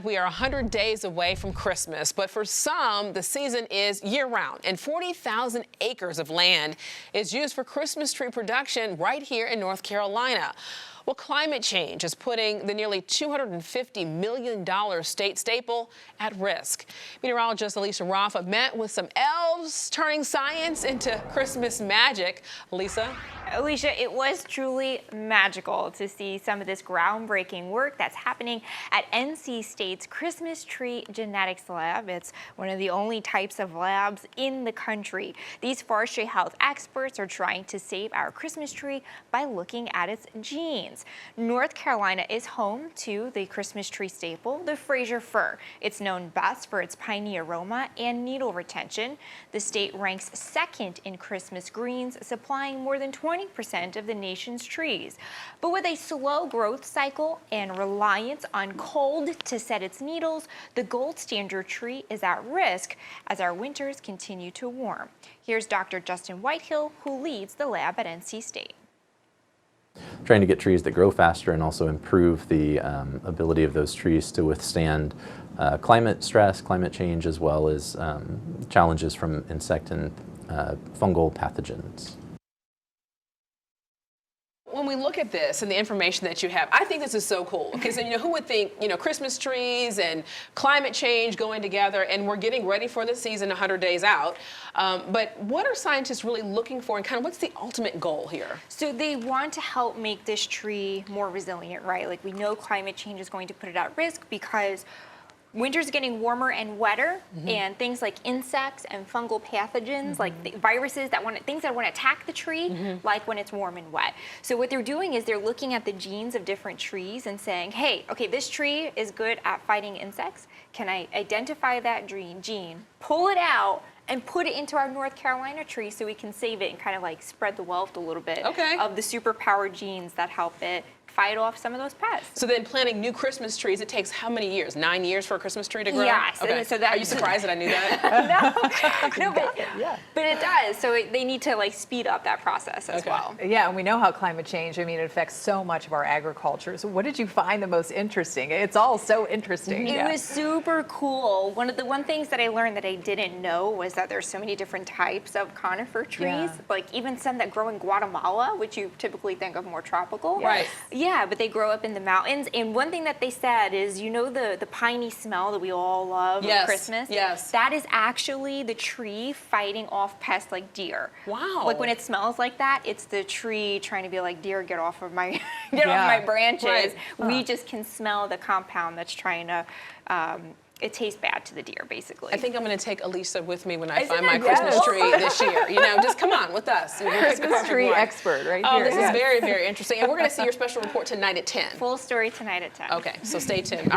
We are 100 days away from Christmas, but for some, the season is year-round, and 40,000 acres of land is used for Christmas tree production right here in North Carolina. Well, climate change is putting the nearly $250 million state staple at risk. Meteorologist Elisa Raffa met with some elves turning science into Christmas magic. Elisa? Alicia, it was truly magical to see some of this groundbreaking work that's happening at NC State's Christmas Tree Genetics Lab. It's one of the only types of labs in the country. These forestry health experts are trying to save our Christmas tree by looking at its genes. North Carolina is home to the Christmas tree staple, the Fraser fir. It's known best for its piney aroma and needle retention. The state ranks second in Christmas greens, supplying more than 20% of the nation's trees. But with a slow growth cycle and reliance on cold to set its needles, the gold standard tree is at risk as our winters continue to warm. Here's Dr. Justin Whitehill, who leads the lab at NC State. Trying to get trees that grow faster and also improve the ability of those trees to withstand climate stress, climate change, as well as challenges from insect and fungal pathogens. When we look at this and the information that you have, I think this is so cool because, who would think, Christmas trees and climate change going together, and we're getting ready for the season 100 days out. But what are scientists really looking for, and kind of what's the ultimate goal here? So they want to help make this tree more resilient, right? Like, we know climate change is going to put it at risk because winter's getting warmer and wetter, and things like insects and fungal pathogens, like the viruses things that want to attack the tree, like when it's warm and wet. So what they're doing is they're looking at the genes of different trees and saying, hey, okay, this tree is good at fighting insects. Can I identify that gene, pull it out, and put it into our North Carolina tree so we can save it and kind of like spread the wealth a little bit of the superpower genes that help it fight off some of those pests. So then planting new Christmas trees, it takes how many years? 9 years for a Christmas tree to grow? Yes. Okay. So are you surprised that I knew that? No, but it does. So they need to speed up that process as well. Yeah, and we know how climate change, it affects so much of our agriculture. So what did you find the most interesting? It's all so interesting. It was super cool. One things that I learned that I didn't know was that there's so many different types of conifer trees, like even some that grow in Guatemala, which you typically think of more tropical. Right. Yeah, but they grow up in the mountains. And one thing that they said is, the piney smell that we all love at Christmas? Yes. That is actually the tree fighting off pests like deer. Wow. Like when it smells like that, it's the tree trying to be like, deer, get off of my, off my branches. Right. We just can smell the compound that's trying to, it tastes bad to the deer, basically. I think I'm going to take Elisa with me when I find my Christmas tree this year. Just come on with us. Christmas tree expert right here. Oh, this is very, very interesting. And we're going to see your special report tonight at 10. Full story tonight at 10. Okay, so stay tuned.